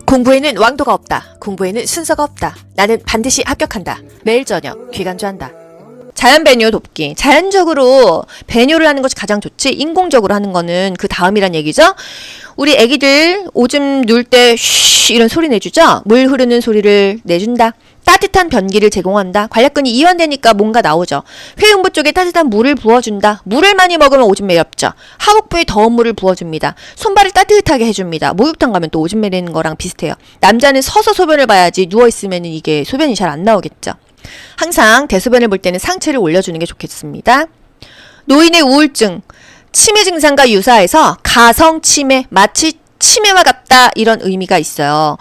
공부에는 왕도가 없다. 공부에는 순서가 없다. 나는 반드시 합격한다. 매일 저녁 귀간주한다. 자연 배뇨 돕기. 자연적으로 배뇨를 하는 것이 가장 좋지, 인공적으로 하는 거는 그 다음이란 얘기죠. 우리 애기들 오줌 누울 때 쉬 이런 소리 내주죠. 물 흐르는 소리를 내준다. 따뜻한 변기를 제공한다. 관략근이 이완되니까 뭔가 나오죠. 회음부 쪽에 따뜻한 물을 부어준다. 물을 많이 먹으면 오줌 매렵죠. 하복부에 더운 물을 부어줍니다. 손발을 따뜻하게 해줍니다. 목욕탕 가면 또 오줌 매리는 거랑 비슷해요. 남자는 서서 소변을 봐야지 누워있으면 이게 소변이 잘 안 나오겠죠. 항상 대소변을 볼 때는 상체를 올려주는 게 좋겠습니다. 노인의 우울증, 치매 증상과 유사해서 가성 치매, 마치 치매와 같다, 이런 의미가 있어요.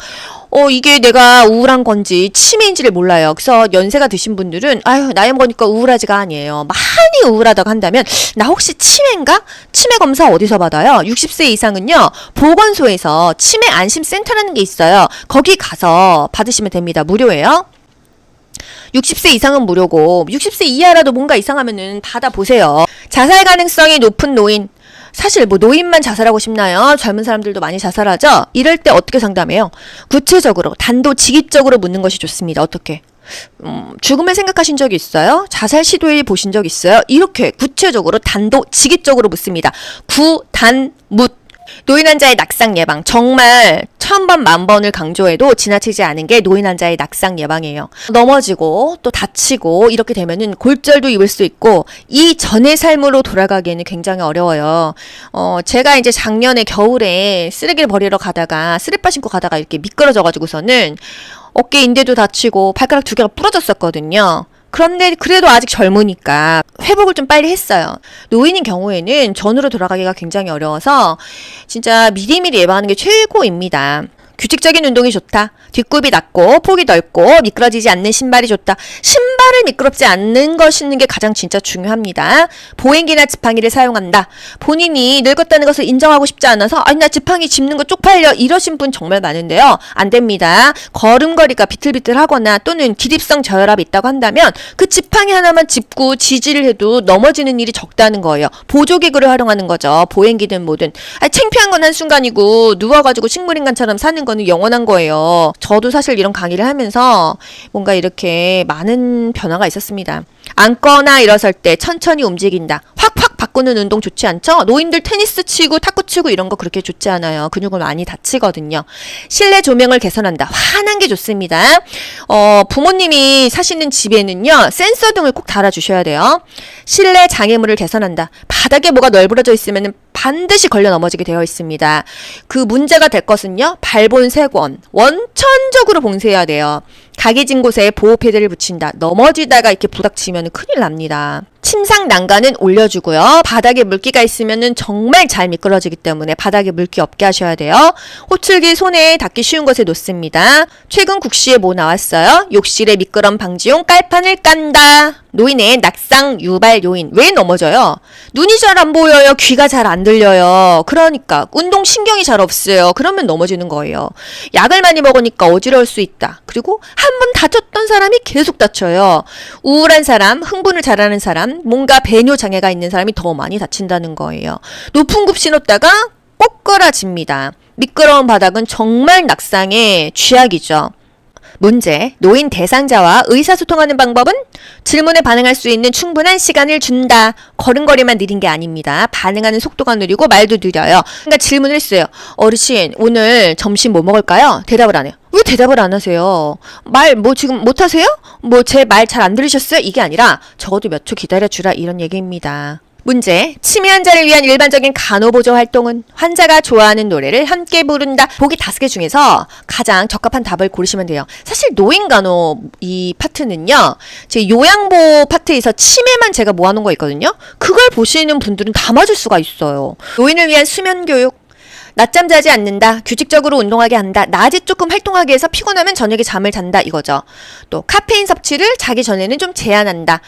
이게 내가 우울한 건지 치매인지를 몰라요. 그래서 연세가 드신 분들은 아유, 나이 먹으니까 우울하지가 아니에요. 많이 우울하다고 한다면 나 혹시 치매인가? 치매 검사 어디서 받아요? 60세 이상은요, 보건소에서 치매 안심센터라는 게 있어요. 거기 가서 받으시면 됩니다. 무료예요. 60세 이상은 무료고 60세 이하라도 뭔가 이상하면은 받아보세요. 자살 가능성이 높은 노인. 사실 뭐 노인만 자살하고 싶나요? 젊은 사람들도 많이 자살하죠? 이럴 때 어떻게 상담해요? 구체적으로 단도직입적으로 묻는 것이 좋습니다. 어떻게? 죽음을 생각하신 적이 있어요? 자살 시도해 보신 적 있어요? 이렇게 구체적으로 단도직입적으로 묻습니다. 구단묻. 노인 환자의 낙상 예방, 정말 1000번 만번을 강조해도 지나치지 않은 게 노인 환자의 낙상 예방이에요. 넘어지고 또 다치고 이렇게 되면은 골절도 입을 수 있고 이 전의 삶으로 돌아가기에는 굉장히 어려워요. 제가 이제 작년에 겨울에 쓰레기를 버리러 가다가 쓰레빠 신고 가다가 이렇게 미끄러져가지고서는 어깨 인대도 다치고 발가락 2개가 부러졌었거든요. 그런데 그래도 아직 젊으니까 회복을 좀 빨리 했어요. 노인인 경우에는 전으로 돌아가기가 굉장히 어려워서 진짜 미리미리 예방하는 게 최고입니다. 규칙적인 운동이 좋다. 뒷굽이 낮고 폭이 넓고 미끄러지지 않는 신발이 좋다. 신발을 미끄럽지 않는 거 신는 게 가장 진짜 중요합니다. 보행기나 지팡이를 사용한다. 본인이 늙었다는 것을 인정하고 싶지 않아서 아니 나 지팡이 짚는 거 쪽팔려 이러신 분 정말 많은데요. 안 됩니다. 걸음걸이가 비틀비틀하거나 또는 기립성 저혈압이 있다고 한다면 그 지팡이 하나만 짚고 지지를 해도 넘어지는 일이 적다는 거예요. 보조기구를 활용하는 거죠. 보행기든 뭐든. 창피한 건 한순간이고 누워가지고 식물인간처럼 사는 거는 영원한 거예요. 저도 사실 이런 강의를 하면서 뭔가 이렇게 많은 변화가 있었습니다. 앉거나 일어설 때 천천히 움직인다. 확확 바꾸는 운동 좋지 않죠? 노인들 테니스 치고 탁구 치고 이런 거 그렇게 좋지 않아요. 근육을 많이 다치거든요. 실내 조명을 개선한다. 환한 게 좋습니다. 부모님이 사시는 집에는요, 센서 등을 꼭 달아주셔야 돼요. 실내 장애물을 개선한다. 바닥에 뭐가 널브러져 있으면 반드시 걸려 넘어지게 되어 있습니다. 그 문제가 될 것은요, 발본색원, 원천적으로 봉쇄해야 돼요. 각이 진 곳에 보호 패드를 붙인다. 넘어지다가 이렇게 부닥치면 큰일 납니다. 침상 난간은 올려주고요. 바닥에 물기가 있으면 정말 잘 미끄러지기 때문에 바닥에 물기 없게 하셔야 돼요. 호출기 손에 닿기 쉬운 곳에 놓습니다. 최근 국시에 뭐 나왔어요? 욕실의 미끄럼 방지용 깔판을 깐다. 노인의 낙상 유발 요인. 왜 넘어져요? 눈이 잘 안 보여요. 귀가 잘 안 들려요. 그러니까 운동신경이 잘 없어요. 그러면 넘어지는 거예요. 약을 많이 먹으니까 어지러울 수 있다. 그리고 한 번 다쳤던 사람이 계속 다쳐요. 우울한 사람, 흥분을 잘하는 사람, 뭔가 배뇨 장애가 있는 사람이 더 많이 다친다는 거예요. 높은 굽 신었다가 꼬꾸라집니다. 미끄러운 바닥은 정말 낙상의 쥐약이죠. 문제, 노인 대상자와 의사소통하는 방법은? 질문에 반응할 수 있는 충분한 시간을 준다. 걸음걸이만 느린 게 아닙니다. 반응하는 속도가 느리고 말도 느려요. 그러니까 질문을 했어요. 어르신, 오늘 점심 뭐 먹을까요? 대답을 안 해요. 왜 대답을 안 하세요? 말 지금 못 하세요? 제 말 잘 안 들으셨어요? 이게 아니라 적어도 몇 초 기다려주라, 이런 얘기입니다. 문제, 치매 환자를 위한 일반적인 간호보조 활동은? 환자가 좋아하는 노래를 함께 부른다. 보기 5개 중에서 가장 적합한 답을 고르시면 돼요. 사실 노인간호 이 파트는요, 제 요양보 파트에서 치매만 제가 모아놓은 거 있거든요. 그걸 보시는 분들은 다 맞을 수가 있어요. 노인을 위한 수면교육. 낮잠 자지 않는다. 규칙적으로 운동하게 한다. 낮에 조금 활동하게 해서 피곤하면 저녁에 잠을 잔다, 이거죠. 또 카페인 섭취를 자기 전에는 좀 제한한다.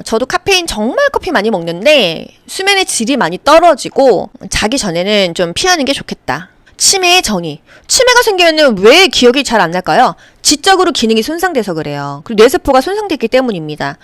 저도 카페인 정말 커피 많이 먹는데 수면의 질이 많이 떨어지고 자기 전에는 좀 피하는 게 좋겠다. 치매의 정의. 치매가 생기면 왜 기억이 잘 안 날까요? 지적으로 기능이 손상돼서 그래요. 그리고 뇌세포가 손상됐기 때문입니다.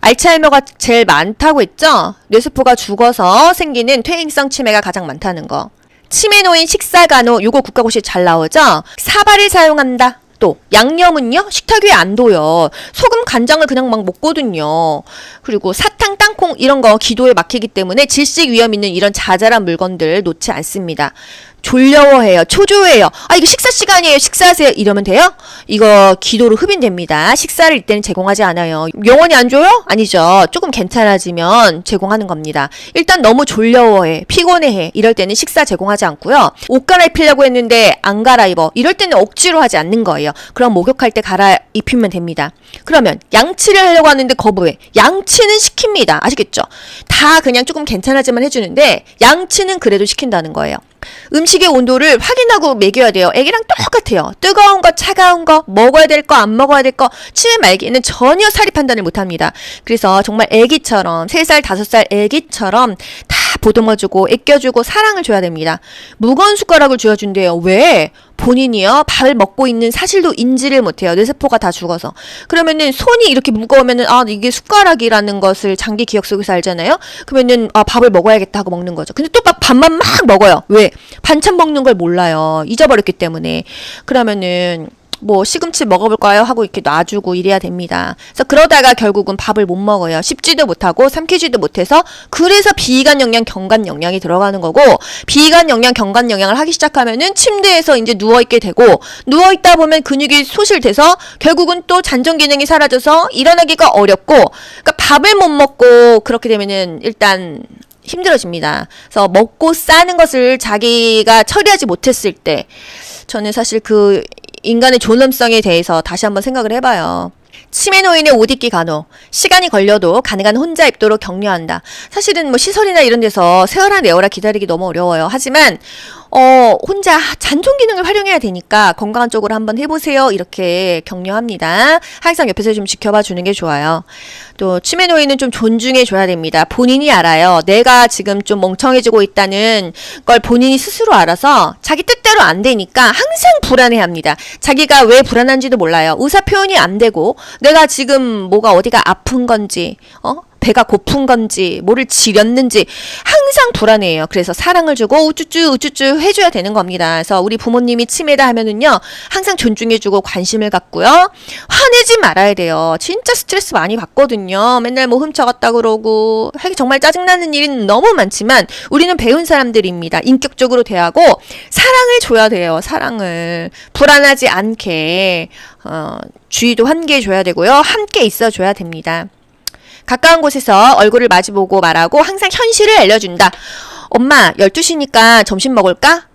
알츠하이머가 제일 많다고 했죠? 뇌세포가 죽어서 생기는 퇴행성 치매가 가장 많다는 거. 치매 노인 식사 간호 요거 국가고시에 잘 나오죠? 사발을 사용한다. 또 양념은요 식탁 위에 안 둬요. 소금 간장을 그냥 막 먹거든요. 그리고 사탕 땅콩 이런 거 기도에 막히기 때문에 질식 위험 있는 이런 자잘한 물건들 놓지 않습니다. 졸려워해요. 초조해요. 아 이거 식사 시간이에요. 식사하세요. 이러면 돼요? 이거 기도로 흡인됩니다. 식사를 이때는 제공하지 않아요. 영원히 안 줘요? 아니죠. 조금 괜찮아지면 제공하는 겁니다. 일단 너무 졸려워해. 피곤해해. 이럴 때는 식사 제공하지 않고요. 옷 갈아입히려고 했는데 안 갈아입어. 이럴 때는 억지로 하지 않는 거예요. 그럼 목욕할 때 갈아입히면 됩니다. 그러면 양치를 하려고 하는데 거부해. 양치는 시킵니다. 아시겠죠? 다 그냥 조금 괜찮아지만 해주는데 양치는 그래도 시킨다는 거예요. 음식의 온도를 확인하고 먹여야 돼요. 애기랑 똑같아요. 뜨거운 거, 차가운 거, 먹어야 될 거, 안 먹어야 될 거, 치매 말기에는 전혀 사리 판단을 못합니다. 그래서 정말 애기처럼 3살, 5살 애기처럼 다 보듬어주고 애껴주고 사랑을 줘야 됩니다. 무거운 숟가락을 쥐어준대요. 왜? 본인이요 밥을 먹고 있는 사실도 인지를 못해요. 뇌세포가 다 죽어서. 그러면은 손이 이렇게 무거우면은 아 이게 숟가락이라는 것을 장기 기억 속에서 알잖아요. 그러면은 아 밥을 먹어야겠다 하고 먹는 거죠. 근데 또 막 밥만 막 먹어요. 왜? 반찬 먹는 걸 몰라요. 잊어버렸기 때문에. 그러면은 뭐 시금치 먹어볼까요? 하고 이렇게 놔주고 이래야 됩니다. 그래서 그러다가 결국은 밥을 못 먹어요. 씹지도 못하고 삼키지도 못해서 그래서 비관 영양, 경관 영양이 들어가는 거고 비관 영양, 경관 영양을 하기 시작하면은 침대에서 이제 누워있게 되고 누워있다 보면 근육이 소실돼서 결국은 또 잔정 기능이 사라져서 일어나기가 어렵고 그러니까 밥을 못 먹고 그렇게 되면은 일단 힘들어집니다. 그래서 먹고 싸는 것을 자기가 처리하지 못했을 때 저는 사실 그 인간의 존엄성에 대해서 다시 한번 생각을 해봐요. 치매 노인의 옷 입기 간호. 시간이 걸려도 가능한 혼자 입도록 격려한다. 사실은 뭐 시설이나 이런 데서 세워라 내워라 기다리기 너무 어려워요. 하지만 혼자 잔존 기능을 활용해야 되니까 건강한 쪽으로 한번 해보세요. 이렇게 격려합니다. 항상 옆에서 좀 지켜봐 주는 게 좋아요. 또 치매 노인은 좀 존중해 줘야 됩니다. 본인이 알아요. 내가 지금 좀 멍청해지고 있다는 걸 본인이 스스로 알아서 자기 뜻대로 안 되니까 항상 불안해합니다. 자기가 왜 불안한지도 몰라요. 의사 표현이 안 되고 내가 지금 뭐가 어디가 아픈 건지 배가 고픈 건지 뭐를 지렸는지 항상 불안해요. 그래서 사랑을 주고 우쭈쭈 우쭈쭈 해줘야 되는 겁니다. 그래서 우리 부모님이 치매다 하면은요 항상 존중해주고 관심을 갖고요 화내지 말아야 돼요. 진짜 스트레스 많이 받거든요. 맨날 뭐 훔쳐갔다 그러고 정말 짜증나는 일은 너무 많지만 우리는 배운 사람들입니다. 인격적으로 대하고 사랑을 줘야 돼요. 사랑을 불안하지 않게 주의도 환기해줘야 되고요. 함께 있어줘야 됩니다. 가까운 곳에서 얼굴을 마주보고 말하고 항상 현실을 알려준다. 엄마 12시니까 점심 먹을까?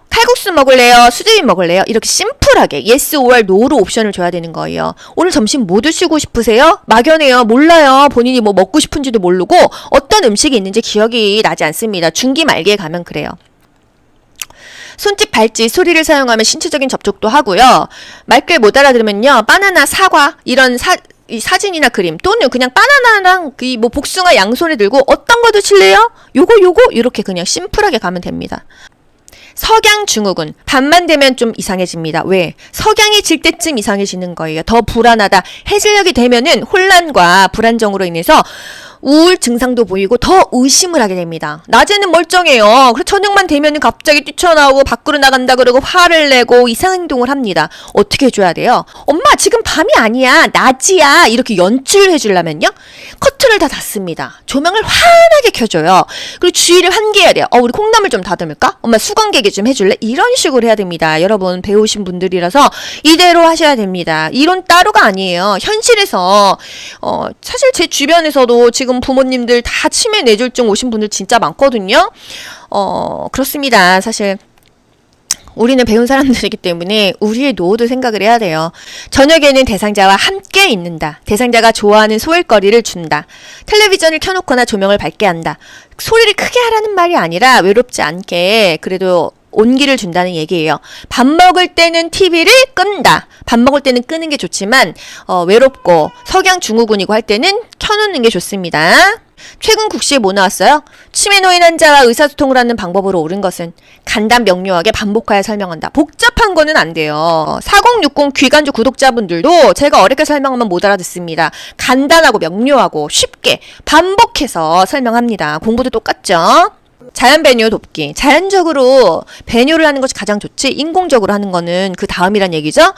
칼국수 먹을래요? 수제비 먹을래요? 이렇게 심플하게 yes or no로 옵션을 줘야 되는 거예요. 오늘 점심 뭐 드시고 싶으세요? 막연해요. 몰라요. 본인이 뭐 먹고 싶은지도 모르고 어떤 음식이 있는지 기억이 나지 않습니다. 중기 말기에 가면 그래요. 손짓, 발짓, 소리를 사용하면 신체적인 접촉도 하고요. 말귀를 못 알아들으면요. 바나나, 사과 이런 이 사진이나 그림 또는 그냥 바나나랑 뭐 복숭아 양손에 들고 어떤 거 드실래요? 요거 이렇게 그냥 심플하게 가면 됩니다. 석양 증후군 밤만 되면 좀 이상해집니다. 왜? 석양이 질 때쯤 이상해지는 거예요. 더 불안하다. 해질녘이 되면은 혼란과 불안정으로 인해서 우울 증상도 보이고 더 의심을 하게 됩니다. 낮에는 멀쩡해요. 그래서 저녁만 되면은 갑자기 뛰쳐나오고 밖으로 나간다 그러고 화를 내고 이상한 행동을 합니다. 어떻게 해줘야 돼요? 엄마 지금 밤이 아니야. 낮이야. 이렇게 연출을 해주려면요. 커튼을 다 닫습니다. 조명을 환하게 켜줘요. 그리고 주위를 환기해야 돼요. 우리 콩나물 좀 다듬을까? 엄마 수건개기 좀 해줄래? 이런 식으로 해야 됩니다. 여러분 배우신 분들이라서 이대로 하셔야 됩니다. 이론 따로가 아니에요. 현실에서 사실 제 주변에서도 지금 부모님들 다 치매 뇌졸중 오신 분들 진짜 많거든요. 그렇습니다. 사실 우리는 배운 사람들이기 때문에 우리의 노후도 생각을 해야 돼요. 저녁에는 대상자와 함께 있는다. 대상자가 좋아하는 소일거리를 준다. 텔레비전을 켜놓거나 조명을 밝게 한다. 소리를 크게 하라는 말이 아니라 외롭지 않게 그래도 온기를 준다는 얘기예요. 밥 먹을 때는 TV를 끈다. 밥 먹을 때는 끄는 게 좋지만 외롭고 석양 증후군이고 할 때는 켜놓는 게 좋습니다. 최근 국시에 뭐 나왔어요? 치매 노인 환자와 의사소통을 하는 방법으로 옳은 것은 간단 명료하게 반복하여 설명한다. 복잡한 거는 안 돼요. 4060 귀간주 구독자분들도 제가 어렵게 설명하면 못 알아듣습니다. 간단하고 명료하고 쉽게 반복해서 설명합니다. 공부도 똑같죠? 자연 배뇨 돕기. 자연적으로 배뇨를 하는 것이 가장 좋지 인공적으로 하는 거는 그 다음이란 얘기죠.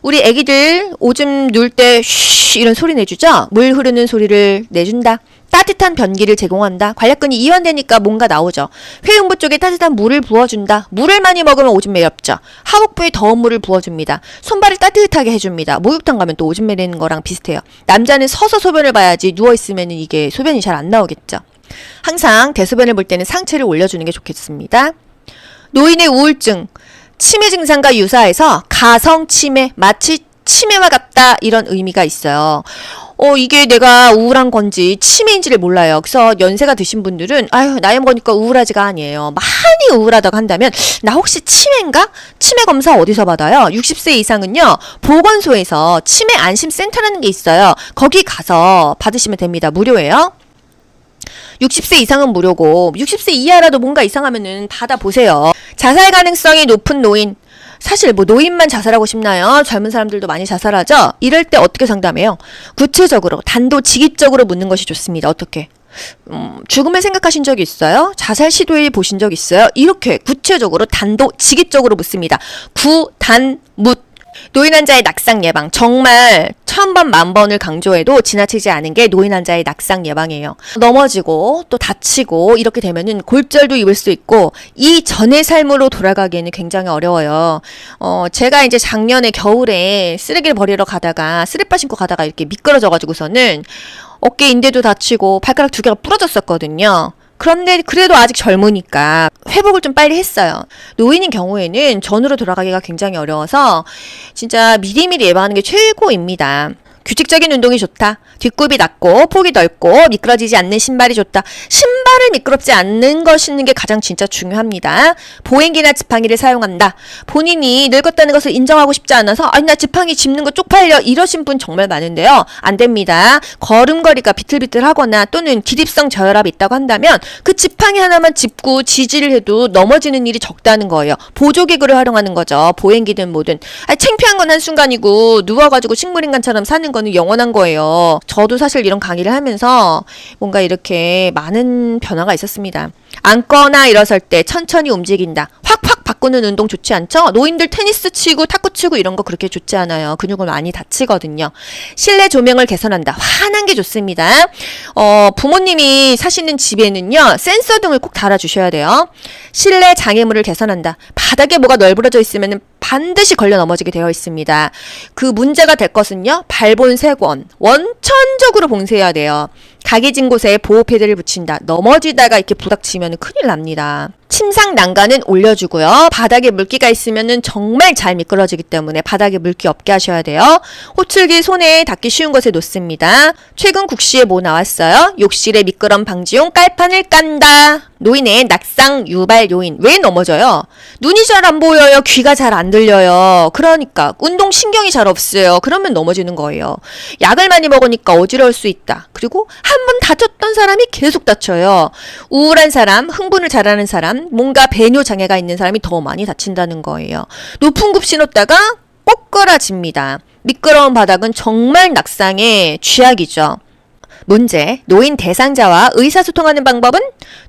우리 애기들 오줌 누울 때 쉬 이런 소리 내주죠. 물 흐르는 소리를 내준다. 따뜻한 변기를 제공한다. 관략근이 이완되니까 뭔가 나오죠. 회음부 쪽에 따뜻한 물을 부어준다. 물을 많이 먹으면 오줌 매렵죠. 하복부에 더운 물을 부어줍니다. 손발을 따뜻하게 해줍니다. 목욕탕 가면 또 오줌 매리는 거랑 비슷해요. 남자는 서서 소변을 봐야지 누워있으면 이게 소변이 잘 안 나오겠죠. 항상 대소변을 볼 때는 상체를 올려주는 게 좋겠습니다. 노인의 우울증, 치매 증상과 유사해서 가성 치매, 마치 치매와 같다 이런 의미가 있어요. 이게 내가 우울한 건지 치매인지를 몰라요. 그래서 연세가 드신 분들은 아유 나이 먹으니까 우울하지가 아니에요. 많이 우울하다고 한다면 나 혹시 치매인가? 치매 검사 어디서 받아요? 60세 이상은요 보건소에서 치매 안심센터라는 게 있어요. 거기 가서 받으시면 됩니다. 무료예요. 60세 이상은 무료고 60세 이하라도 뭔가 이상하면은 받아보세요. 자살 가능성이 높은 노인. 사실 뭐 노인만 자살하고 싶나요? 젊은 사람들도 많이 자살하죠? 이럴 때 어떻게 상담해요? 구체적으로 단도직입적으로 묻는 것이 좋습니다. 어떻게? 죽음을 생각하신 적이 있어요? 자살 시도해 보신 적 있어요? 이렇게 구체적으로 단도직입적으로 묻습니다. 구단묻. 노인 환자의 낙상 예방. 정말 1000번 만번을 강조해도 지나치지 않은 게 노인 환자의 낙상 예방이에요. 넘어지고 또 다치고 이렇게 되면은 골절도 입을 수 있고 이전의 삶으로 돌아가기에는 굉장히 어려워요. 제가 이제 작년에 겨울에 쓰레기를 버리러 가다가 쓰레빠 신고 가다가 이렇게 미끄러져가지고서는 어깨 인대도 다치고 발가락 2개가 부러졌었거든요. 그런데 그래도 아직 젊으니까 회복을 좀 빨리 했어요. 노인인 경우에는 전으로 돌아가기가 굉장히 어려워서 진짜 미리미리 예방하는 게 최고입니다. 규칙적인 운동이 좋다. 뒷굽이 낮고 폭이 넓고 미끄러지지 않는 신발이 좋다. 신발을 미끄럽지 않는 거 신는 게 가장 진짜 중요합니다. 보행기나 지팡이를 사용한다. 본인이 늙었다는 것을 인정하고 싶지 않아서 아니 나 지팡이 짚는 거 쪽팔려 이러신 분 정말 많은데요. 안 됩니다. 걸음걸이가 비틀비틀하거나 또는 기립성 저혈압이 있다고 한다면 그 지팡이 하나만 짚고 지지를 해도 넘어지는 일이 적다는 거예요. 보조기구를 활용하는 거죠. 보행기든 뭐든. 창피한 건 한순간이고 누워가지고 식물인간처럼 사는 거는 영원한 거예요. 저도 사실 이런 강의를 하면서 뭔가 이렇게 많은 변화가 있었습니다. 앉거나 일어설 때 천천히 움직인다. 확확 바꾸는 운동 좋지 않죠? 노인들 테니스 치고 탁구 치고 이런 거 그렇게 좋지 않아요. 근육을 많이 다치거든요. 실내 조명을 개선한다. 환한 게 좋습니다. 부모님이 사시는 집에는요. 센서 등을 꼭 달아주셔야 돼요. 실내 장애물을 개선한다. 바닥에 뭐가 널브러져 있으면 반드시 걸려 넘어지게 되어 있습니다. 그 문제가 될 것은요. 발본색원. 원천적으로 봉쇄해야 돼요. 각이진 곳에 보호패드를 붙인다. 넘어지다가 이렇게 부닥치면 큰일 납니다. 침상 난간은 올려주고요. 바닥에 물기가 있으면 정말 잘 미끄러지기 때문에 바닥에 물기 없게 하셔야 돼요. 호출기 손에 닿기 쉬운 곳에 놓습니다. 최근 국시에 뭐 나왔어요? 욕실에 미끄럼 방지용 깔판을 깐다. 노인의 낙상 유발 요인. 왜 넘어져요? 눈이 잘 안 보여요. 귀가 잘 안 들려요. 그러니까 운동 신경이 잘 없어요. 그러면 넘어지는 거예요. 약을 많이 먹으니까 어지러울 수 있다. 그리고 한 번 다쳤던 사람이 계속 다쳐요. 우울한 사람, 흥분을 잘하는 사람, 뭔가 배뇨 장애가 있는 사람이 더 많이 다친다는 거예요. 높은 굽 신었다가 뻐꾸라집니다. 미끄러운 바닥은 정말 낙상의 쥐약이죠. 문제, 노인 대상자와 의사소통하는 방법은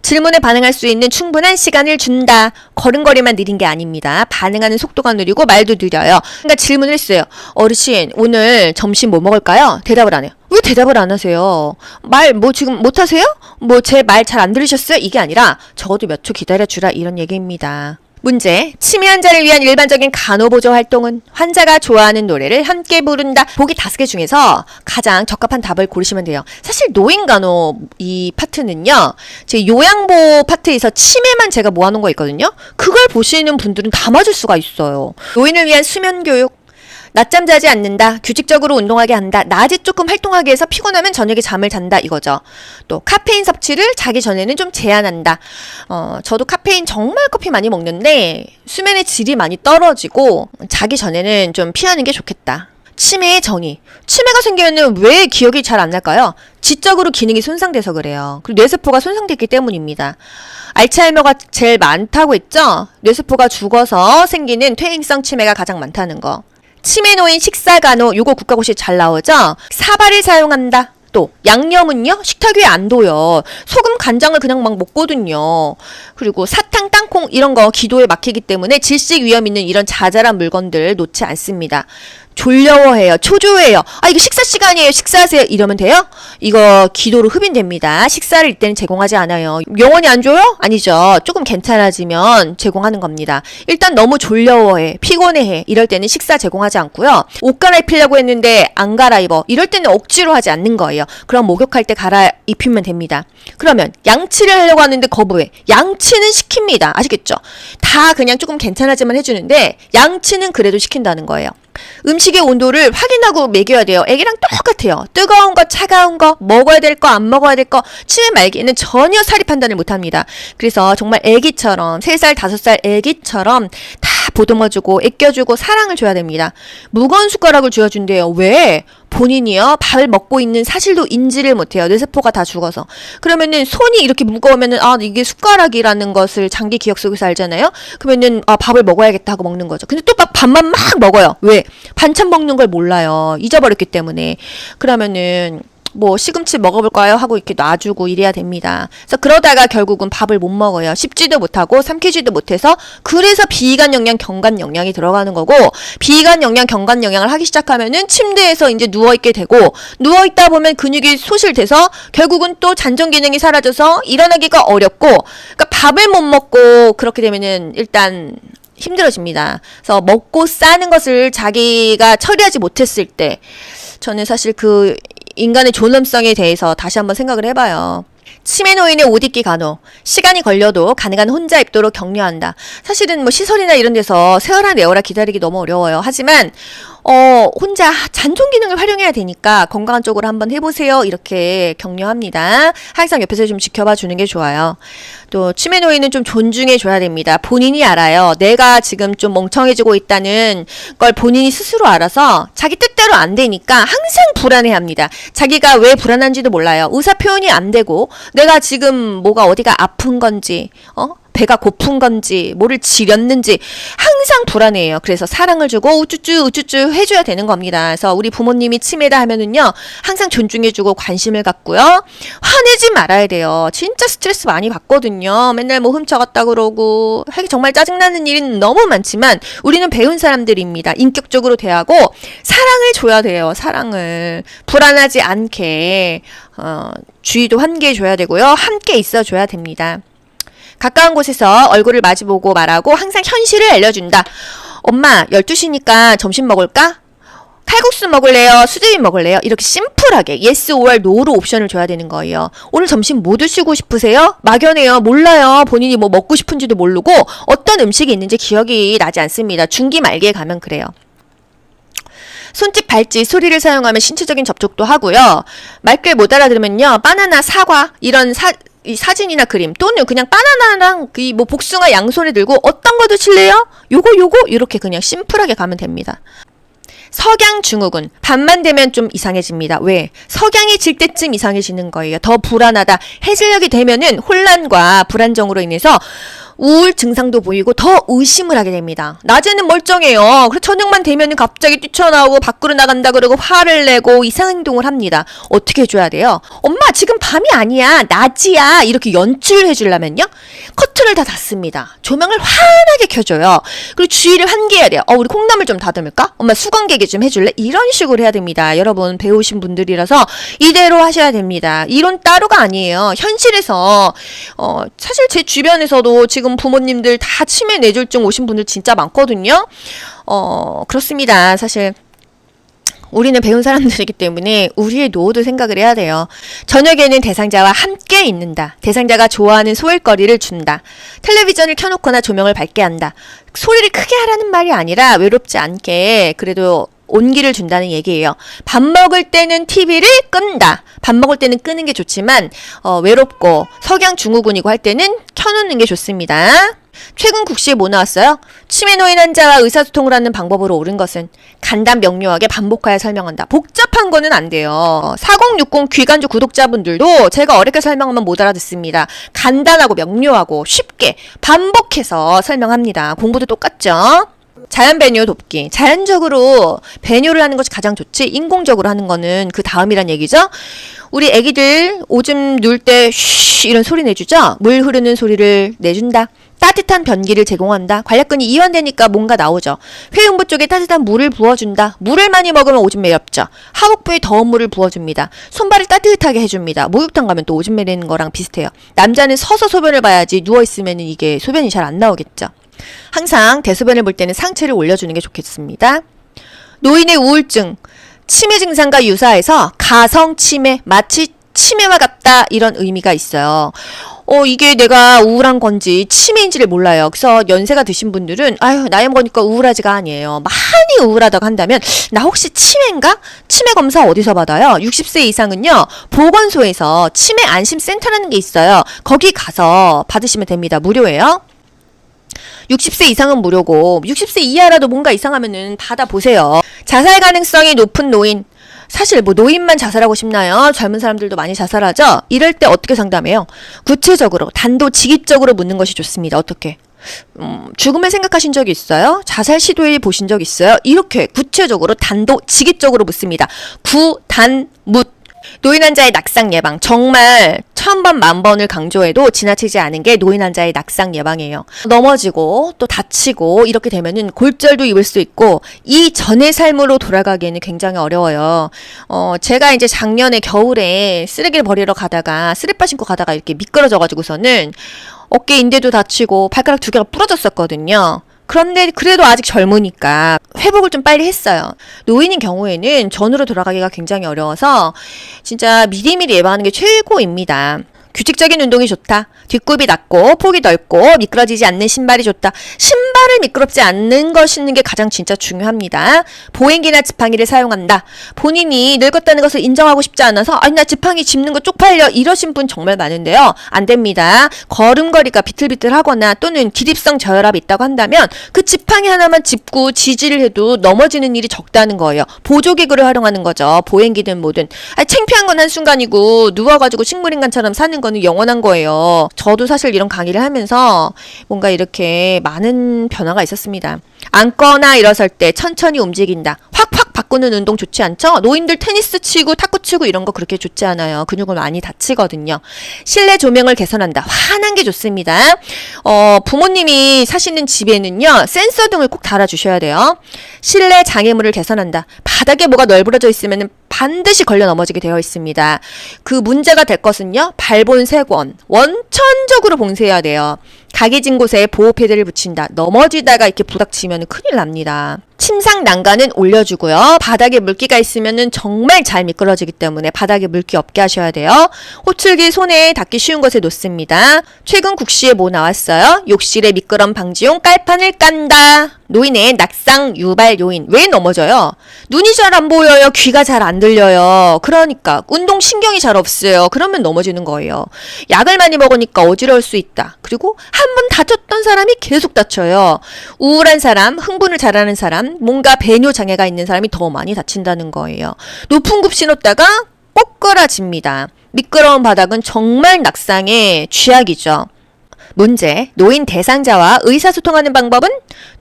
질문에 반응할 수 있는 충분한 시간을 준다. 걸음걸이만 느린 게 아닙니다. 반응하는 속도가 느리고 말도 느려요. 그러니까 질문을 했어요. 어르신, 오늘 점심 뭐 먹을까요? 대답을 안 해요. 왜 대답을 안 하세요? 말 뭐 지금 못 하세요? 뭐 제 말 잘 안 들으셨어요? 이게 아니라 적어도 몇 초 기다려주라 이런 얘기입니다. 문제, 치매 환자를 위한 일반적인 간호보조 활동은 환자가 좋아하는 노래를 함께 부른다. 보기 5개 중에서 가장 적합한 답을 고르시면 돼요. 사실 노인 간호 이 파트는요. 제 요양보 파트에서 치매만 제가 모아놓은 거 있거든요. 그걸 보시는 분들은 다 맞을 수가 있어요. 노인을 위한 수면 교육. 낮잠 자지 않는다. 규칙적으로 운동하게 한다. 낮에 조금 활동하게 해서 피곤하면 저녁에 잠을 잔다. 이거죠. 또 카페인 섭취를 자기 전에는 좀 제한한다. 저도 카페인 정말 커피 많이 먹는데 수면의 질이 많이 떨어지고 자기 전에는 좀 피하는 게 좋겠다. 치매의 정의. 치매가 생기면 왜 기억이 잘 안 날까요? 지적으로 기능이 손상돼서 그래요. 그리고 뇌세포가 손상됐기 때문입니다. 알츠하이머가 제일 많다고 했죠? 뇌세포가 죽어서 생기는 퇴행성 치매가 가장 많다는 거. 치매 노인 식사 간호 요거 국가고시에 잘 나오죠? 사발을 사용한다. 또 양념은요 식탁 위에 안 둬요. 소금 간장을 그냥 막 먹거든요. 그리고 사탕 땅콩 이런 거 기도에 막히기 때문에 질식 위험 있는 이런 자잘한 물건들 놓지 않습니다. 졸려워해요. 초조해요. 아 이거 식사 시간이에요. 식사하세요. 이러면 돼요? 이거 기도로 흡인됩니다. 식사를 이때는 제공하지 않아요. 영원히 안 줘요? 아니죠. 조금 괜찮아지면 제공하는 겁니다. 일단 너무 졸려워해. 피곤해해. 이럴 때는 식사 제공하지 않고요. 옷 갈아입히려고 했는데 안 갈아입어. 이럴 때는 억지로 하지 않는 거예요. 그럼 목욕할 때 갈아입히면 됩니다. 그러면 양치를 하려고 하는데 거부해. 양치는 시킵니다. 아시겠죠? 다 그냥 조금 괜찮아지만 해주는데 양치는 그래도 시킨다는 거예요. 음식의 온도를 확인하고 먹여야 돼요. 애기랑 똑같아요. 뜨거운 거, 차가운 거, 먹어야 될 거, 안 먹어야 될 거, 치매 말기에는 전혀 사리 판단을 못합니다. 그래서 정말 애기처럼 3살, 5살 애기처럼 다 보듬어주고 애껴주고 사랑을 줘야 됩니다. 무거운 숟가락을 쥐어준대요. 왜? 본인이요 밥을 먹고 있는 사실도 인지를 못해요. 뇌세포가 다 죽어서. 그러면은 손이 이렇게 무거우면은 아 이게 숟가락이라는 것을 장기 기억 속에서 알잖아요. 그러면은 아 밥을 먹어야겠다 하고 먹는 거죠. 근데 또 막 밥만 막 먹어요. 왜? 반찬 먹는 걸 몰라요. 잊어버렸기 때문에. 그러면은 뭐 시금치 먹어볼까요? 하고 이렇게 놔주고 이래야 됩니다. 그래서 그러다가 결국은 밥을 못 먹어요. 씹지도 못하고 삼키지도 못해서 그래서 비관 영양, 경관 영양이 들어가는 거고 비관 영양, 경관 영양을 하기 시작하면은 침대에서 이제 누워있게 되고 누워있다 보면 근육이 소실돼서 결국은 또 잔정 기능이 사라져서 일어나기가 어렵고 그러니까 밥을 못 먹고 그렇게 되면은 일단 힘들어집니다. 그래서 먹고 싸는 것을 자기가 처리하지 못했을 때 저는 사실 그 인간의 존엄성에 대해서 다시 한번 생각을 해봐요. 치매 노인의 옷 입기 간호. 시간이 걸려도 가능한 혼자 입도록 격려한다. 사실은 뭐 시설이나 이런 데서 세어라 내어라 기다리기 너무 어려워요. 하지만 혼자 잔존 기능을 활용해야 되니까 건강한 쪽으로 한번 해보세요. 이렇게 격려합니다. 항상 옆에서 좀 지켜봐 주는 게 좋아요. 또 치매 노인은 좀 존중해 줘야 됩니다. 본인이 알아요. 내가 지금 좀 멍청해지고 있다는 걸 본인이 스스로 알아서 자기 뜻대로 안 되니까 항상 불안해합니다. 자기가 왜 불안한지도 몰라요. 의사 표현이 안 되고 내가 지금 뭐가 어디가 아픈 건지 배가 고픈 건지 뭐를 지렸는지 항상 불안해요. 그래서 사랑을 주고 우쭈쭈 우쭈쭈 해줘야 되는 겁니다. 그래서 우리 부모님이 치매다 하면은요 항상 존중해주고 관심을 갖고요 화내지 말아야 돼요. 진짜 스트레스 많이 받거든요. 맨날 뭐 훔쳐갔다 그러고 하기 정말 짜증나는 일은 너무 많지만 우리는 배운 사람들입니다. 인격적으로 대하고 사랑을 줘야 돼요. 사랑을 불안하지 않게 주의도 환기해 줘야 되고요. 함께 있어 줘야 됩니다. 가까운 곳에서 얼굴을 마주보고 말하고 항상 현실을 알려준다. 엄마 12시니까 점심 먹을까? 칼국수 먹을래요? 수제비 먹을래요? 이렇게 심플하게 yes or no로 옵션을 줘야 되는 거예요. 오늘 점심 뭐 드시고 싶으세요? 막연해요. 몰라요. 본인이 뭐 먹고 싶은지도 모르고 어떤 음식이 있는지 기억이 나지 않습니다. 중기 말기에 가면 그래요. 손짓, 발짓, 소리를 사용하면 신체적인 접촉도 하고요. 말귀를 못 알아들으면요. 바나나, 사과 이런 이 사진이나 그림 또는 그냥 바나나랑 그 뭐 복숭아 양손에 들고 어떤 거 드실래요? 요거 이렇게 그냥 심플하게 가면 됩니다. 석양 증후군. 밤만 되면 좀 이상해집니다. 왜? 석양이 질 때쯤 이상해지는 거예요. 더 불안하다. 해질녘이 되면은 혼란과 불안정으로 인해서 우울 증상도 보이고 더 의심을 하게 됩니다. 낮에는 멀쩡해요. 그래서 저녁만 되면은 갑자기 뛰쳐나오고 밖으로 나간다 그러고 화를 내고 이상한 행동을 합니다. 어떻게 해줘야 돼요? 엄마 지금 밤이 아니야. 낮이야. 이렇게 연출을 해주려면요. 커튼을 다 닫습니다. 조명을 환하게 켜줘요. 그리고 주위를 환기해야 돼요. 우리 콩나물 좀 다듬을까? 엄마 수건개기 좀 해줄래? 이런 식으로 해야 됩니다. 여러분 배우신 분들이라서 이대로 하셔야 됩니다. 이론 따로가 아니에요. 현실에서 사실 제 주변에서도 지금 부모님들 다 치매 뇌졸중 오신 분들 진짜 많거든요. 그렇습니다. 사실 우리는 배운 사람들이기 때문에 우리의 노후도 생각을 해야 돼요. 저녁에는 대상자와 함께 있는다. 대상자가 좋아하는 소일거리를 준다. 텔레비전을 켜놓거나 조명을 밝게 한다. 소리를 크게 하라는 말이 아니라 외롭지 않게 그래도 온기를 준다는 얘기예요. 밥 먹을 때는 TV를 끈다. 밥 먹을 때는 끄는 게 좋지만 외롭고 석양 증후군이고 할 때는 켜놓는 게 좋습니다. 최근 국시에 뭐 나왔어요? 치매 노인 환자와 의사소통을 하는 방법으로 옳은 것은 간단 명료하게 반복하여 설명한다. 복잡한 거는 안 돼요. 4060 귀간주 구독자분들도 제가 어렵게 설명하면 못 알아듣습니다. 간단하고 명료하고 쉽게 반복해서 설명합니다. 공부도 똑같죠? 자연 배뇨 돕기. 자연적으로 배뇨를 하는 것이 가장 좋지 인공적으로 하는 거는 그 다음이란 얘기죠. 우리 애기들 오줌 누울 때 쉬 이런 소리 내주죠? 물 흐르는 소리를 내준다. 따뜻한 변기를 제공한다. 관략근이 이완되니까 뭔가 나오죠. 회음부 쪽에 따뜻한 물을 부어준다. 물을 많이 먹으면 오줌 매렵죠. 하복부에 더운 물을 부어줍니다. 손발을 따뜻하게 해줍니다. 목욕탕 가면 또 오줌 매리는 거랑 비슷해요. 남자는 서서 소변을 봐야지 누워있으면 이게 소변이 잘 안 나오겠죠. 항상 대소변을 볼 때는 상체를 올려주는 게 좋겠습니다. 노인의 우울증, 치매 증상과 유사해서 가성 치매, 마치 치매와 같다 이런 의미가 있어요. 이게 내가 우울한 건지 치매인지를 몰라요. 그래서 연세가 드신 분들은 아유 나이 먹으니까 우울하지가 아니에요. 많이 우울하다고 한다면 나 혹시 치매인가? 치매 검사 어디서 받아요? 60세 이상은요 보건소에서 치매 안심센터라는 게 있어요. 거기 가서 받으시면 됩니다. 무료예요. 60세 이상은 무료고 60세 이하라도 뭔가 이상하면은 받아보세요. 자살 가능성이 높은 노인, 사실 뭐 노인만 자살하고 싶나요? 젊은 사람들도 많이 자살하죠? 이럴 때 어떻게 상담해요? 구체적으로 단도직입적으로 묻는 것이 좋습니다. 어떻게? 죽음을 생각하신 적이 있어요? 자살 시도해 보신 적 있어요? 이렇게 구체적으로 단도직입적으로 묻습니다. 구단묻. 노인 환자의 낙상 예방, 정말 1000번 만번을 강조해도 지나치지 않은 게 노인 환자의 낙상 예방이에요. 넘어지고 또 다치고 이렇게 되면은 골절도 입을 수 있고 이 전의 삶으로 돌아가기에는 굉장히 어려워요. 제가 이제 작년에 겨울에 쓰레기를 버리러 가다가 쓰레빠 신고 가다가 이렇게 미끄러져 가지고서는 어깨 인대도 다치고 발가락 2개가 부러졌었거든요. 그런데 그래도 아직 젊으니까 회복을 좀 빨리 했어요. 노인인 경우에는 전으로 돌아가기가 굉장히 어려워서 진짜 미리미리 예방하는 게 최고입니다. 규칙적인 운동이 좋다. 뒷굽이 낮고 폭이 넓고 미끄러지지 않는 신발이 좋다. 신발을 미끄럽지 않는 걸 신는 게 가장 진짜 중요합니다. 보행기나 지팡이를 사용한다. 본인이 늙었다는 것을 인정하고 싶지 않아서 아니 나 지팡이 짚는 거 쪽팔려 이러신 분 정말 많은데요. 안 됩니다. 걸음걸이가 비틀비틀하거나 또는 기립성 저혈압이 있다고 한다면 그 지팡이 하나만 짚고 지지를 해도 넘어지는 일이 적다는 거예요. 보조기구를 활용하는 거죠. 보행기든 뭐든. 창피한 건 한순간이고 누워가지고 식물인간처럼 사는 거는 영원한 거예요. 저도 사실 이런 강의를 하면서 뭔가 이렇게 많은 변화가 있었습니다. 앉거나 일어설 때 천천히 움직인다. 확확 바꾸는 운동 좋지 않죠? 노인들 테니스 치고 탁구 치고 이런 거 그렇게 좋지 않아요. 근육을 많이 다치거든요. 실내 조명을 개선한다. 환한 게 좋습니다. 부모님이 사시는 집에는요. 센서 등을 꼭 달아주셔야 돼요. 실내 장애물을 개선한다. 바닥에 뭐가 널브러져 있으면 반드시 걸려 넘어지게 되어 있습니다. 그 문제가 될 것은요. 발본 세권 원천적으로 봉쇄해야 돼요. 각이 진 곳에 보호 패드를 붙인다. 넘어지다가 이렇게 부닥치면 큰일 납니다. 침상 난간은 올려주고요. 바닥에 물기가 있으면 정말 잘 미끄러지기 때문에 바닥에 물기 없게 하셔야 돼요. 호출기 손에 닿기 쉬운 곳에 놓습니다. 최근 국시에 뭐 나왔어요? 욕실에 미끄럼 방지용 깔판을 깐다. 노인의 낙상 유발 요인. 왜 넘어져요? 눈이 잘 안 보여요. 귀가 잘 안 들려요. 그러니까 운동 신경이 잘 없어요. 그러면 넘어지는 거예요. 약을 많이 먹으니까 어지러울 수 있다. 그리고 한 번 다쳤던 사람이 계속 다쳐요. 우울한 사람, 흥분을 잘하는 사람, 뭔가 배뇨 장애가 있는 사람이 더 많이 다친다는 거예요. 높은 굽 신었다가 뽀끄라집니다. 미끄러운 바닥은 정말 낙상의 쥐약이죠. 문제, 노인 대상자와 의사소통하는 방법은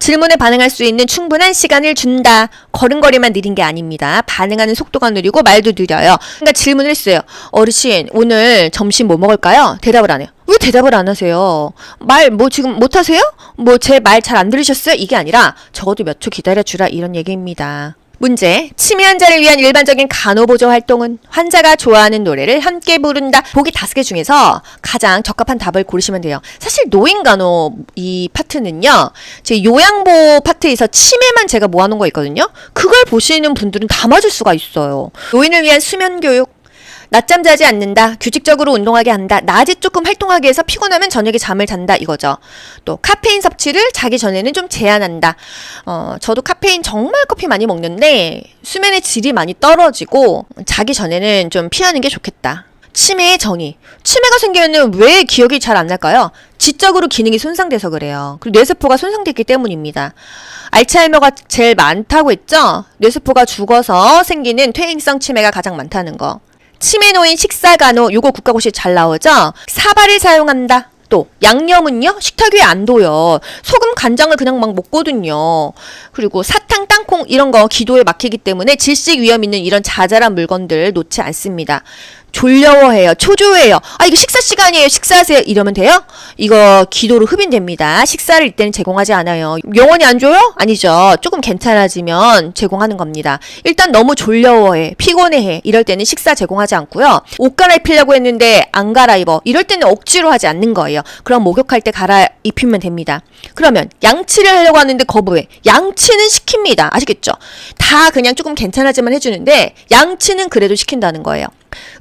질문에 반응할 수 있는 충분한 시간을 준다. 걸음걸이만 느린 게 아닙니다. 반응하는 속도가 느리고 말도 느려요. 그러니까 질문을 했어요. 어르신, 오늘 점심 뭐 먹을까요? 대답을 안 해요. 왜 대답을 안 하세요? 말 뭐 지금 못 하세요? 뭐 제 말 잘 안 들으셨어요? 이게 아니라 적어도 몇 초 기다려주라 이런 얘기입니다. 문제, 치매 환자를 위한 일반적인 간호보조 활동은 환자가 좋아하는 노래를 함께 부른다. 보기 5개 중에서 가장 적합한 답을 고르시면 돼요. 사실 노인간호 이 파트는요. 제 요양보 파트에서 치매만 제가 모아놓은 거 있거든요. 그걸 보시는 분들은 다 맞을 수가 있어요. 노인을 위한 수면교육. 낮잠 자지 않는다. 규칙적으로 운동하게 한다. 낮에 조금 활동하게 해서 피곤하면 저녁에 잠을 잔다. 이거죠. 또 카페인 섭취를 자기 전에는 좀 제한한다. 저도 카페인 정말 커피 많이 먹는데 수면의 질이 많이 떨어지고 자기 전에는 좀 피하는 게 좋겠다. 치매의 정의. 치매가 생기면 왜 기억이 잘 안 날까요? 지적으로 기능이 손상돼서 그래요. 그리고 뇌세포가 손상됐기 때문입니다. 알츠하이머가 제일 많다고 했죠? 뇌세포가 죽어서 생기는 퇴행성 치매가 가장 많다는 거. 치매 노인 식사 간호, 요거 국가고시에 잘 나오죠? 사발을 사용한다. 또 양념은요 식탁 위에 안 둬요. 소금 간장을 그냥 막 먹거든요. 그리고 사탕 땅콩 이런 거 기도에 막히기 때문에 질식 위험 있는 이런 자잘한 물건들 놓지 않습니다. 졸려워해요. 초조해요. 아, 이거 식사 시간이에요. 식사하세요. 이러면 돼요? 이거 기도로 흡인됩니다. 식사를 이때는 제공하지 않아요. 영원히 안 줘요? 아니죠. 조금 괜찮아지면 제공하는 겁니다. 일단 너무 졸려워해, 피곤해해. 이럴 때는 식사 제공하지 않고요. 옷 갈아입히려고 했는데 안 갈아입어. 이럴 때는 억지로 하지 않는 거예요. 그럼 목욕할 때 갈아입히면 됩니다. 그러면 양치를 하려고 하는데 거부해. 양치는 시킵니다. 아시겠죠? 다 그냥 조금 괜찮아지만 해주는데 양치는 그래도 시킨다는 거예요.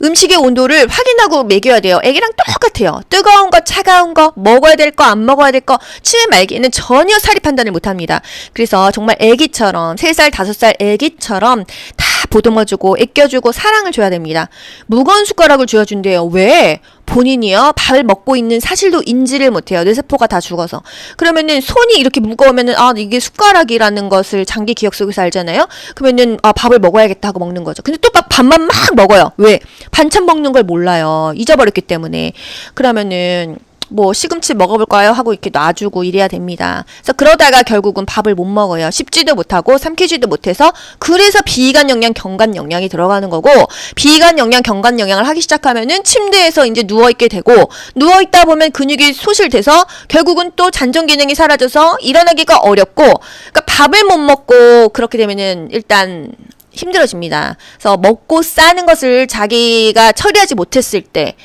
음식의 온도를 확인하고 먹여야 돼요. 애기랑 똑같아요. 뜨거운 거, 차가운 거, 먹어야 될 거, 안 먹어야 될 거, 치매 말기에는 전혀 사리 판단을 못합니다. 그래서 정말 애기처럼 3살, 5살 애기처럼 다 보듬어주고 애껴주고 사랑을 줘야 됩니다. 무거운 숟가락을 쥐어준대요. 왜? 본인이요 밥을 먹고 있는 사실도 인지를 못해요. 뇌세포가 다 죽어서. 그러면은 손이 이렇게 무거우면은 아 이게 숟가락이라는 것을 장기 기억 속에서 알잖아요. 그러면은 아 밥을 먹어야겠다 하고 먹는 거죠. 근데 또 밥만 막 먹어요. 왜? 반찬 먹는 걸 몰라요. 잊어버렸기 때문에. 그러면은 뭐 시금치 먹어볼까요? 하고 이렇게 놔주고 이래야 됩니다. 그래서 그러다가 결국은 밥을 못 먹어요. 씹지도 못하고 삼키지도 못해서 그래서 비관 영양, 경관 영양이 들어가는 거고 비관 영양, 경관 영양을 하기 시작하면은 침대에서 이제 누워있게 되고 누워있다 보면 근육이 소실돼서 결국은 또 잔존 기능이 사라져서 일어나기가 어렵고 그러니까 밥을 못 먹고 그렇게 되면은 일단 힘들어집니다. 그래서 먹고 싸는 것을 자기가 처리하지 못했을 때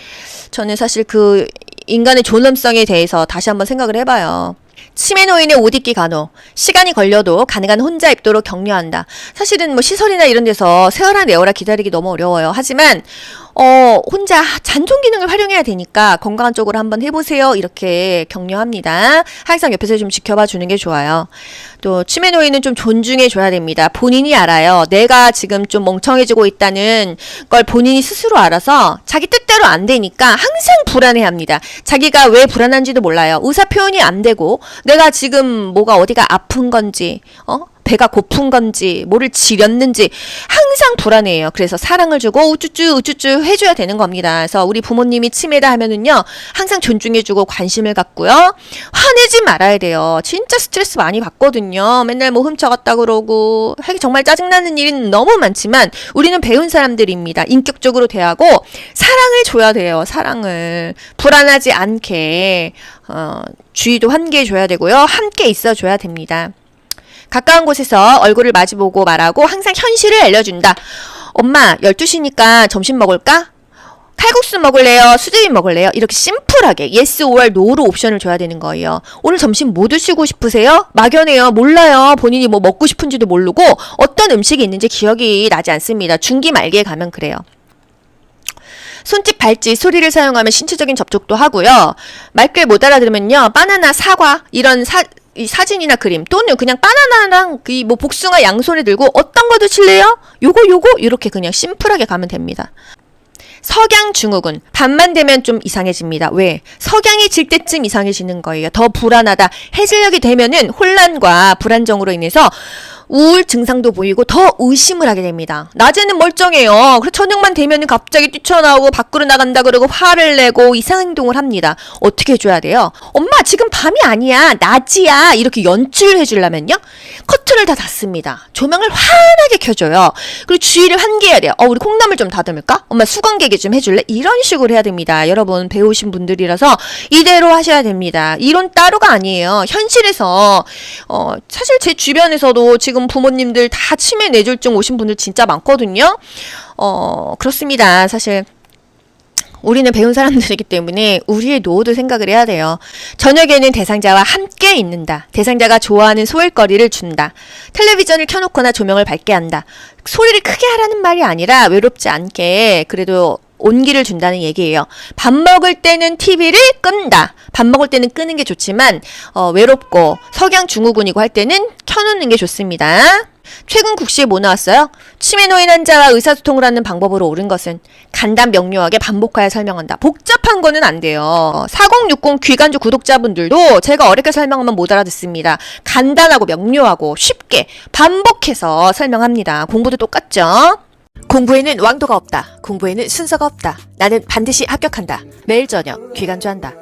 저는 사실 그 인간의 존엄성에 대해서 다시 한번 생각을 해봐요. 치매 노인의 옷 입기 간호. 시간이 걸려도 가능한 혼자 입도록 격려한다. 사실은 뭐 시설이나 이런 데서 세어라 내어라 기다리기 너무 어려워요. 하지만 혼자 잔존 기능을 활용해야 되니까 건강한 쪽으로 한번 해보세요. 이렇게 격려합니다. 항상 옆에서 좀 지켜봐 주는 게 좋아요. 또 치매 노인은 좀 존중해 줘야 됩니다. 본인이 알아요. 내가 지금 좀 멍청해지고 있다는 걸 본인이 스스로 알아서 자기 뜻대로 안 되니까 항상 불안해합니다. 자기가 왜 불안한지도 몰라요. 의사 표현이 안 되고 내가 지금 뭐가 어디가 아픈 건지 배가 고픈 건지 뭐를 지렸는지 항상 불안해요. 그래서 사랑을 주고 우쭈쭈 해줘야 되는 겁니다. 그래서 우리 부모님이 치매다 하면은요 항상 존중해주고 관심을 갖고요 화내지 말아야 돼요. 진짜 스트레스 많이 받거든요. 맨날 뭐 훔쳐갔다 그러고 하기 정말 짜증나는 일은 너무 많지만 우리는 배운 사람들입니다. 인격적으로 대하고 사랑을 줘야 돼요. 사랑을 불안하지 않게 주의도 환기해 줘야 되고요. 함께 있어 줘야 됩니다. 가까운 곳에서 얼굴을 마주보고 말하고 항상 현실을 알려준다. 엄마 12시니까 점심 먹을까? 칼국수 먹을래요? 수제비 먹을래요? 이렇게 심플하게 yes or no로 옵션을 줘야 되는 거예요. 오늘 점심 뭐 드시고 싶으세요? 막연해요. 몰라요. 본인이 뭐 먹고 싶은지도 모르고 어떤 음식이 있는지 기억이 나지 않습니다. 중기 말기에 가면 그래요. 손짓, 발짓, 소리를 사용하면 신체적인 접촉도 하고요. 말귀를 못 알아들으면요. 바나나, 사과 이런 이 사진이나 그림 또는 그냥 바나나랑 그 뭐 복숭아 양손에 들고 어떤 거 드실래요? 요거 이렇게 그냥 심플하게 가면 됩니다. 석양 증후군 밤만 되면 좀 이상해집니다. 왜? 석양이 질 때쯤 이상해지는 거예요. 더 불안하다. 해질녘이 되면은 혼란과 불안정으로 인해서 우울 증상도 보이고 더 의심을 하게 됩니다. 낮에는 멀쩡해요. 그래서 저녁만 되면은 갑자기 뛰쳐나오고 밖으로 나간다 그러고 화를 내고 이상한 행동을 합니다. 어떻게 해줘야 돼요? 엄마 지금 밤이 아니야. 낮이야. 이렇게 연출을 해주려면요. 커튼을 다 닫습니다. 조명을 환하게 켜줘요. 그리고 주위를 환기해야 돼요. 우리 콩나물 좀 다듬을까? 엄마 수건개기 좀 해줄래? 이런 식으로 해야 됩니다. 여러분 배우신 분들이라서 이대로 하셔야 됩니다. 이론 따로가 아니에요. 현실에서 사실 제 주변에서도 지금 부모님들 다 치매 뇌졸중 오신 분들 진짜 많거든요. 그렇습니다. 사실 우리는 배운 사람들이기 때문에 우리의 노후도 생각을 해야 돼요. 저녁에는 대상자와 함께 있는다. 대상자가 좋아하는 소일거리를 준다. 텔레비전을 켜놓거나 조명을 밝게 한다. 소리를 크게 하라는 말이 아니라 외롭지 않게 그래도 온기를 준다는 얘기예요. 밥 먹을 때는 TV를 끈다. 밥 먹을 때는 끄는 게 좋지만 외롭고 석양 증후군이고 할 때는 켜놓는 게 좋습니다. 최근 국시에 뭐 나왔어요? 치매 노인 환자와 의사소통을 하는 방법으로 옳은 것은 간단 명료하게 반복하여 설명한다. 복잡한 거는 안 돼요. 4060 귀간주 구독자분들도 제가 어렵게 설명하면 못 알아듣습니다. 간단하고 명료하고 쉽게 반복해서 설명합니다. 공부도 똑같죠? 공부에는 왕도가 없다. 공부에는 순서가 없다. 나는 반드시 합격한다. 매일 저녁 귀간주 한다.